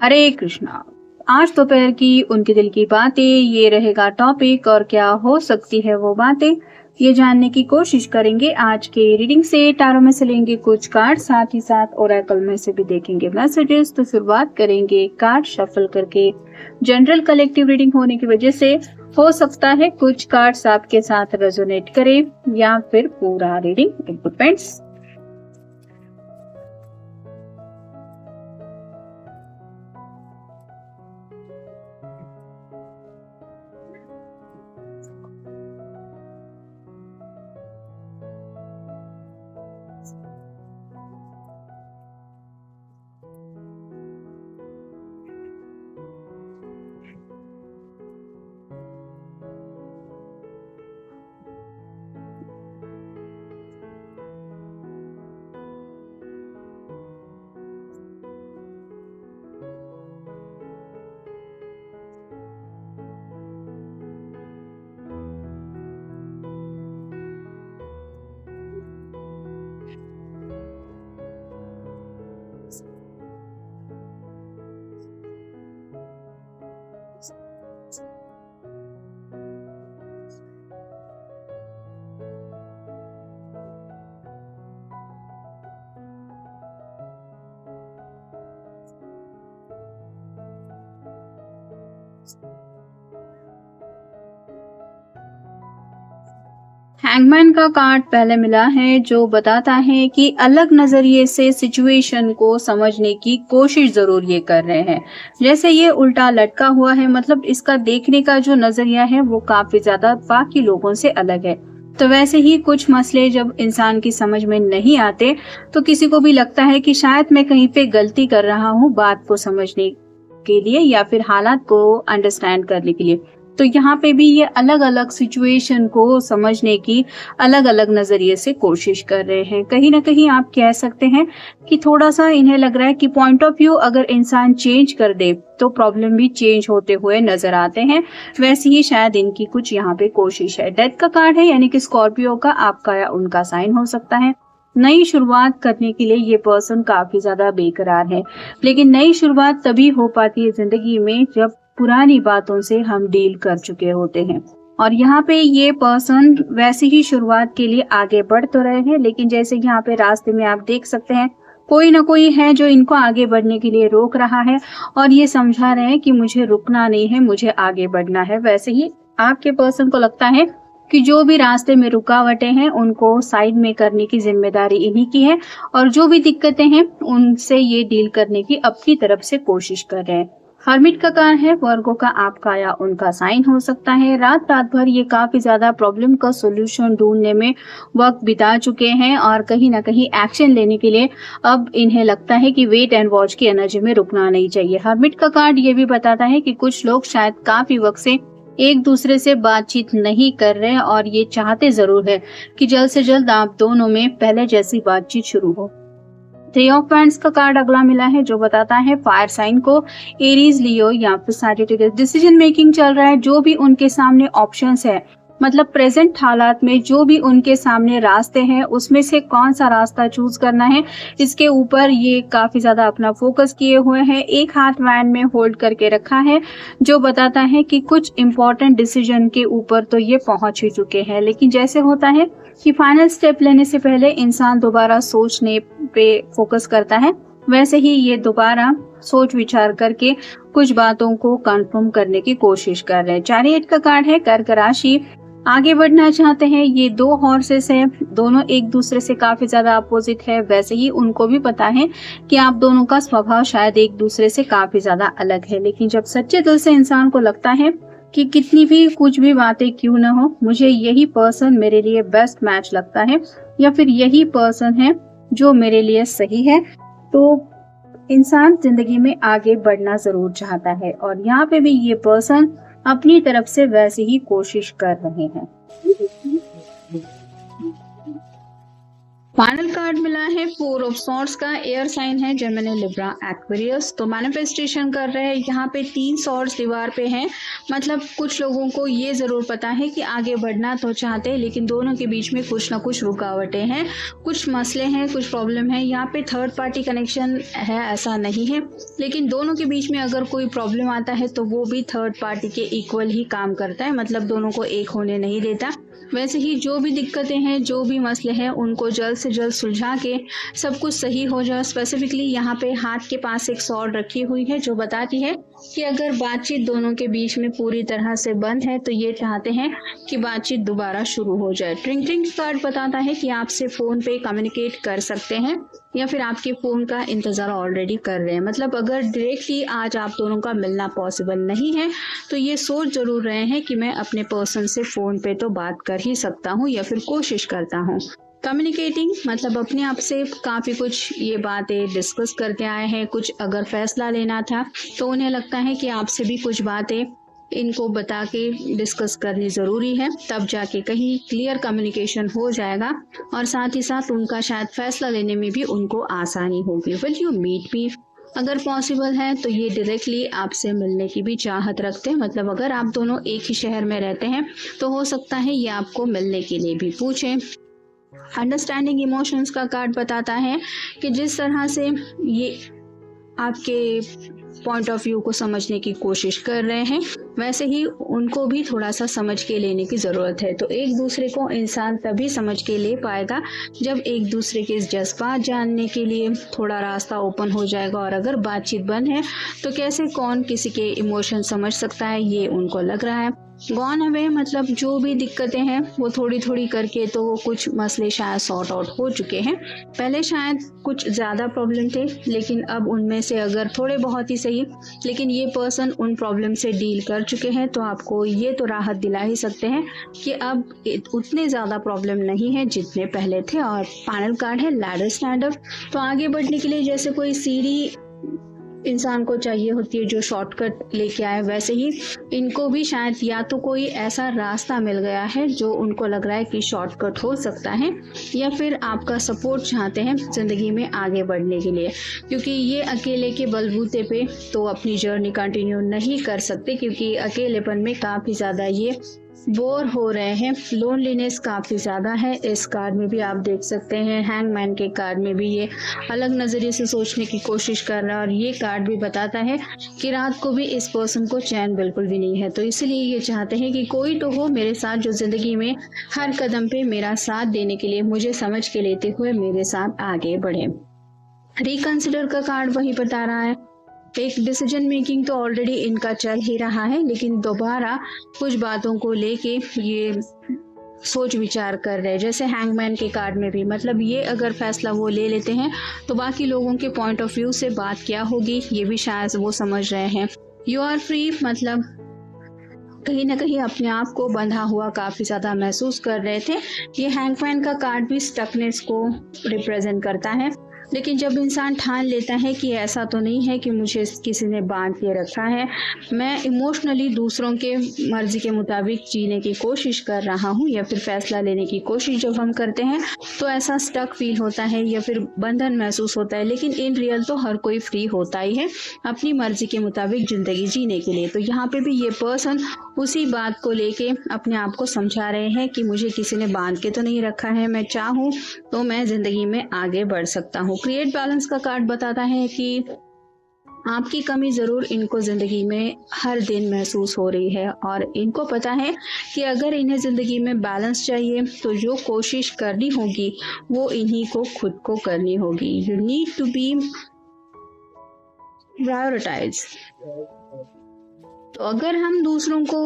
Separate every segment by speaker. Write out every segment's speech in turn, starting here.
Speaker 1: हरे कृष्णा। आज दोपहर की उनके दिल की बातें ये रहेगा टॉपिक, और क्या हो सकती है वो बातें, ये जानने की कोशिश करेंगे। आज के रीडिंग से टारो में से लेंगे कुछ कार्ड, साथ ही साथ ओरेकल में से भी देखेंगे मैसेजेस। तो शुरुआत करेंगे कार्ड शफल करके। जनरल कलेक्टिव रीडिंग होने की वजह से हो सकता है कुछ कार्ड्स आपके साथ रेजोनेट करें या फिर पूरा रीडिंग, इट डिपेंड्स। हैंगमैन का कार्ड पहले मिला है, जो बताता है कि अलग नजरिए से सिचुएशन को समझने की कोशिश जरूर ये कर रहे हैं। जैसे ये उल्टा लटका हुआ है, मतलब इसका देखने का जो नजरिया है वो काफी ज्यादा बाकी लोगों से अलग है। तो वैसे ही कुछ मसले जब इंसान की समझ में नहीं आते तो किसी को भी लगता है कि शायद मैं कहीं पे गलती कर रहा हूँ बात को समझने के लिए या फिर हालात को अंडरस्टैंड करने के लिए। तो यहाँ पे भी ये अलग अलग सिचुएशन को समझने की अलग अलग नजरिए से कोशिश कर रहे हैं। कहीं ना कहीं आप कह सकते हैं कि थोड़ा सा इन्हें लग रहा है कि पॉइंट ऑफ व्यू अगर इंसान चेंज कर दे तो प्रॉब्लम भी चेंज होते हुए नजर आते हैं। वैसे ही शायद इनकी कुछ यहाँ पे कोशिश है। डेथ का कार्ड है, यानी कि स्कॉर्पियो का आपका या उनका साइन हो सकता है। नई शुरुआत करने के लिए ये पर्सन काफी ज्यादा बेकरार है, लेकिन नई शुरुआत तभी हो पाती है जिंदगी में जब पुरानी बातों से हम डील कर चुके होते हैं। और यहाँ पे ये पर्सन वैसे ही शुरुआत के लिए आगे बढ़ तो रहे हैं, लेकिन जैसे यहाँ पे रास्ते में आप देख सकते हैं कोई ना कोई है जो इनको आगे बढ़ने के लिए रोक रहा है और ये समझा रहे हैं कि मुझे रुकना नहीं है, मुझे आगे बढ़ना है। वैसे ही आपके पर्सन को लगता है कि जो भी रास्ते में रुकावटें हैं उनको साइड में करने की जिम्मेदारी इन्हीं की है, और जो भी दिक्कतें हैं उनसे ये डील करने की अपनी तरफ से कोशिश कर रहे हैं। हर्मिट का कार्ड है, वर्गो का आपका या उनका साइन हो सकता है। रात रात भर ये काफी ज्यादा प्रॉब्लम का सोल्यूशन ढूंढने में वक्त बिता चुके हैं और कहीं ना कहीं एक्शन लेने के लिए अब इन्हें लगता है कि वेट एंड वॉच की एनर्जी में रुकना नहीं चाहिए। हर्मिट का कार्ड ये भी बताता है कि कुछ लोग शायद काफी वक्त से एक दूसरे से बातचीत नहीं कर रहे और ये चाहते जरूर है कि जल्द से जल्द आप दोनों में पहले जैसी बातचीत शुरू हो। थ्री ऑफ वांड्स का कार्ड अगला मिला है, जो बताता है फायर साइन को, एरीज, लियो या फिर सैजिटेरियस। डिसीजन मेकिंग चल रहा है, जो भी उनके सामने ऑप्शंस है, मतलब प्रेजेंट हालात में जो भी उनके सामने रास्ते हैं उसमें से कौन सा रास्ता चूज करना है, इसके ऊपर ये काफी ज्यादा अपना फोकस किए हुए हैं। एक हाथ वैन में होल्ड करके रखा है, जो बताता है कि कुछ इंपॉर्टेंट डिसीजन के ऊपर तो ये पहुंच ही चुके हैं, लेकिन जैसे होता है कि फाइनल स्टेप लेने से पहले इंसान दोबारा सोचने पे फोकस करता है, वैसे ही ये दोबारा सोच विचार करके कुछ बातों को कंफर्म करने की कोशिश कर रहे हैं। चैरियट का कार्ड है, कर्क राशि, आगे बढ़ना चाहते हैं। ये दो हॉर्सेस है, दोनों एक दूसरे से काफी ज्यादा अपोजिट है। वैसे ही उनको भी पता है कि आप दोनों का स्वभाव शायद एक दूसरे से काफी ज्यादा अलग है, लेकिन जब सच्चे दिल से इंसान को लगता है कि कितनी भी कुछ भी बातें क्यों न हो, मुझे यही पर्सन मेरे लिए बेस्ट मैच लगता है या फिर यही पर्सन है जो मेरे लिए सही है, तो इंसान जिंदगी में आगे बढ़ना जरूर चाहता है। और यहाँ पे भी ये पर्सन अपनी तरफ से वैसे ही कोशिश कर रहे हैं। फाइनल कार्ड मिला है फोर ऑफ सॉर्ड्स का। एयर साइन है जेमिनी, लिब्रा, एक्वेरियस। तो मैनिफेस्टेशन कर रहे हैं। यहाँ पे 3 सॉर्ड्स दीवार पे हैं। मतलब कुछ लोगों को ये जरूर पता है कि आगे बढ़ना तो चाहते हैं, लेकिन दोनों के बीच में कुछ ना कुछ रुकावटें हैं, कुछ मसले हैं, कुछ प्रॉब्लम है। यहाँ पे थर्ड पार्टी कनेक्शन है ऐसा नहीं है, लेकिन दोनों के बीच में अगर कोई प्रॉब्लम आता है तो वो भी थर्ड पार्टी के इक्वल ही काम करता है, मतलब दोनों को एक होने नहीं देता। वैसे ही जो भी दिक्कतें हैं, जो भी मसले हैं, उनको जल्द से जल्द सुलझा के सब कुछ सही हो जाए। स्पेसिफिकली यहाँ पे हाथ के पास एक सॉर्ड रखी हुई है जो बताती है कि अगर बातचीत दोनों के बीच में पूरी तरह से बंद है तो ये चाहते हैं कि बातचीत दोबारा शुरू हो जाए। ट्विंकलिंग कार्ड बताता है कि आपसे फोन पे कम्युनिकेट कर सकते हैं या फिर आपके फोन का इंतजार ऑलरेडी कर रहे हैं। मतलब अगर डायरेक्टली आज आप दोनों का मिलना पॉसिबल नहीं है तो ये सोच जरूर रहे हैं कि मैं अपने पर्सन से फोन पे तो बात कर ही सकता हूँ या फिर कोशिश करता हूँ। कम्युनिकेटिंग मतलब अपने आप से काफ़ी कुछ ये बातें डिस्कस करके आए हैं। कुछ अगर फैसला लेना था तो उन्हें लगता है कि आपसे भी कुछ बातें इनको बता के डिस्कस करनी ज़रूरी है, तब जाके कहीं क्लियर कम्युनिकेशन हो जाएगा और साथ ही साथ उनका शायद फैसला लेने में भी उनको आसानी होगी। Will you meet me? अगर पॉसिबल है तो ये डायरेक्टली आपसे मिलने की भी चाहत रखते हैं। मतलब अगर आप दोनों एक ही शहर में रहते हैं तो हो सकता है ये आपको मिलने के लिए भी पूछें। अंडरस्टैंडिंग इमोशंस का कार्ड बताता है कि जिस तरह से ये आपके पॉइंट ऑफ व्यू को समझने की कोशिश कर रहे हैं, वैसे ही उनको भी थोड़ा सा समझ के लेने की ज़रूरत है। तो एक दूसरे को इंसान तभी समझ के ले पाएगा जब एक दूसरे के जज्बात जानने के लिए थोड़ा रास्ता ओपन हो जाएगा। और अगर बातचीत बंद है तो कैसे कौन किसी के इमोशन समझ सकता है, ये उनको लग रहा है। गॉन अवे मतलब जो भी दिक्कतें हैं वो थोड़ी थोड़ी करके तो वो कुछ मसले शायद सॉर्ट आउट हो चुके हैं। पहले शायद कुछ ज़्यादा प्रॉब्लम थे, लेकिन अब उनमें से अगर थोड़े बहुत ही सही, लेकिन ये पर्सन उन प्रॉब्लम से डील कर चुके हैं तो आपको ये तो राहत दिला ही सकते हैं कि अब उतने ज़्यादा प्रॉब्लम नहीं है जितने पहले थे। और फाइनल कार्ड है लैडर स्टैंड अप। तो आगे बढ़ने के लिए जैसे कोई सीढ़ी इंसान को चाहिए होती है जो शॉर्टकट लेके आए, वैसे ही इनको भी शायद या तो कोई ऐसा रास्ता मिल गया है जो उनको लग रहा है कि शॉर्टकट हो सकता है, या फिर आपका सपोर्ट चाहते हैं जिंदगी में आगे बढ़ने के लिए। क्योंकि ये अकेले के बलबूते पे तो अपनी जर्नी कंटिन्यू नहीं कर सकते, क्योंकि अकेलेपन में काफ़ी ज़्यादा ये बोर हो रहे हैं। लोनलीनेस काफ़ी ज़्यादा है। इस कार्ड में भी आप देख सकते हैं, हैंगमैन के कार्ड में भी ये अलग नज़रिए से सोचने की कोशिश कर रहा है। और ये कार्ड भी बताता है कि रात को भी इस पर्सन को चैन बिल्कुल भी नहीं है, तो इसलिए ये चाहते हैं कि कोई तो हो मेरे साथ जो ज़िंदगी में हर कदम पे मेरा साथ देने के लिए, मुझे समझ के लेते हुए मेरे साथ आगे बढ़े। रिकंसिडर का कार्ड वही बता रहा है। एक डिसीजन मेकिंग तो ऑलरेडी इनका चल ही रहा है, लेकिन दोबारा कुछ बातों को लेके ये सोच विचार कर रहे हैं। जैसे हैंगमैन के कार्ड में भी, मतलब ये अगर फैसला वो ले लेते हैं तो बाकी लोगों के पॉइंट ऑफ व्यू से बात क्या होगी ये भी शायद वो समझ रहे हैं। यू आर फ्री मतलब कहीं ना कहीं अपने आप को बंधा हुआ काफ़ी ज़्यादा महसूस कर रहे थे। ये हैंगमैन का कार्ड भी स्टकनेस को रिप्रेजेंट करता है। लेकिन जब इंसान ठान लेता है कि ऐसा तो नहीं है कि मुझे किसी ने बांध के रखा है, मैं इमोशनली दूसरों के मर्जी के मुताबिक जीने की कोशिश कर रहा हूँ, या फिर फैसला लेने की कोशिश जब हम करते हैं तो ऐसा स्टक फील होता है या फिर बंधन महसूस होता है। लेकिन इन रियल तो हर कोई फ्री होता ही है अपनी मर्जी के मुताबिक ज़िंदगी जीने के लिए। तो यहाँ पे भी ये पर्सन उसी बात को लेके अपने आप को समझा रहे हैं कि मुझे किसी ने बांध के तो नहीं रखा है, मैं चाहूँ तो मैं ज़िंदगी में आगे बढ़ सकता हूँ। क्रिएट बैलेंस का कार्ड बताता है कि आपकी कमी ज़रूर इनको ज़िंदगी में हर दिन महसूस हो रही है, और इनको पता है कि अगर इन्हें ज़िंदगी में बैलेंस चाहिए तो जो कोशिश करनी होगी वो इन्हीं को खुद को करनी होगी। You need to be prioritize. तो अगर हम दूसरों को,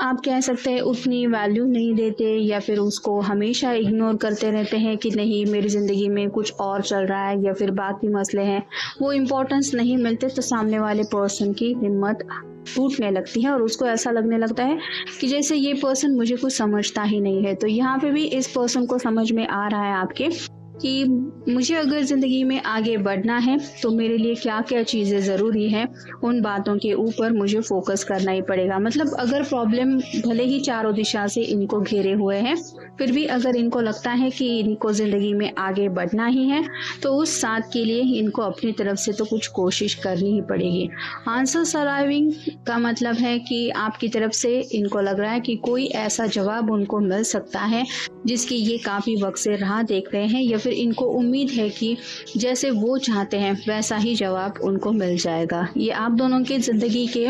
Speaker 1: आप कह सकते हैं, उतनी वैल्यू नहीं देते या फिर उसको हमेशा इग्नोर करते रहते हैं कि नहीं मेरी ज़िंदगी में कुछ और चल रहा है या फिर बाकी मसले हैं, वो इम्पोर्टेंस नहीं मिलते, तो सामने वाले पर्सन की हिम्मत टूटने लगती है और उसको ऐसा लगने लगता है कि जैसे ये पर्सन मुझे कुछ समझता ही नहीं है। तो यहाँ पे भी इस पर्सन को समझ में आ रहा है आपके कि मुझे अगर ज़िंदगी में आगे बढ़ना है तो मेरे लिए क्या क्या चीज़ें ज़रूरी हैं, उन बातों के ऊपर मुझे फोकस करना ही पड़ेगा। मतलब अगर प्रॉब्लम भले ही चारों दिशा से इनको घेरे हुए हैं, फिर भी अगर इनको लगता है कि इनको ज़िंदगी में आगे बढ़ना ही है, तो उस साथ के लिए इनको अपनी तरफ से तो कुछ कोशिश करनी ही पड़ेगी। आंसर्स अराइविंग का मतलब है कि आपकी तरफ से इनको लग रहा है कि कोई ऐसा जवाब उनको मिल सकता है जिसकी ये काफ़ी वक्त से राह देख रहे हैं, या फिर इनको उम्मीद है कि जैसे वो चाहते हैं वैसा ही जवाब उनको मिल जाएगा। ये आप दोनों की ज़िंदगी के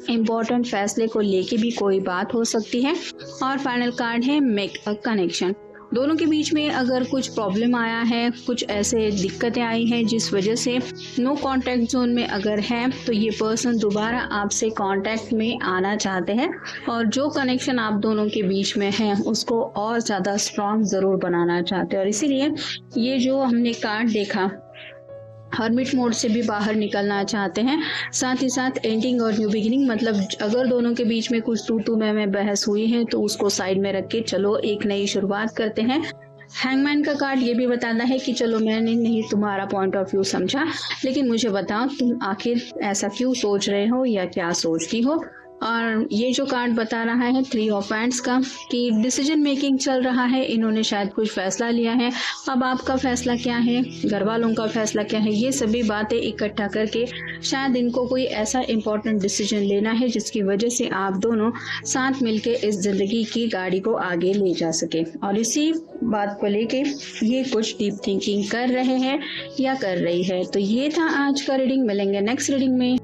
Speaker 1: इम्पोर्टेंट फैसले को लेके भी कोई बात हो सकती है। और फाइनल कार्ड है मेक अ कनेक्शन। दोनों के बीच में अगर कुछ प्रॉब्लम आया है, कुछ ऐसे दिक्कतें आई हैं जिस वजह से नो कांटेक्ट जोन में अगर है, तो ये पर्सन दोबारा आपसे कांटेक्ट में आना चाहते हैं और जो कनेक्शन आप दोनों के बीच में है उसको और ज़्यादा स्ट्रांग ज़रूर बनाना चाहते हैं। और इसीलिए ये जो हमने कार्ड देखा, हर्मिट मोड से भी बाहर निकलना चाहते हैं, साथ ही साथ एंडिंग और न्यू बिगिनिंग। मतलब अगर दोनों के बीच में कुछ तू मैं बहस हुई है तो उसको साइड में रख के चलो एक नई शुरुआत करते हैं। हैंगमैन का कार्ड ये भी बताता है कि चलो मैंने नहीं तुम्हारा पॉइंट ऑफ व्यू समझा, लेकिन मुझे बताओ तुम आखिर ऐसा क्यों सोच रहे हो या क्या सोचती हो। और ये जो कार्ड बता रहा है 3 ऑफ हैंड्स का, कि डिसीजन मेकिंग चल रहा है, इन्होंने शायद कुछ फैसला लिया है। अब आपका फैसला क्या है, घर वालों का फैसला क्या है, ये सभी बातें इकट्ठा करके शायद इनको कोई ऐसा इम्पोर्टेंट डिसीजन लेना है जिसकी वजह से आप दोनों साथ मिलके इस जिंदगी की गाड़ी को आगे ले जा सके। और इसी बात को लेके ये कुछ डीप थिंकिंग कर रहे हैं या कर रही है। तो ये था आज का रीडिंग। मिलेंगे नेक्स्ट रीडिंग में।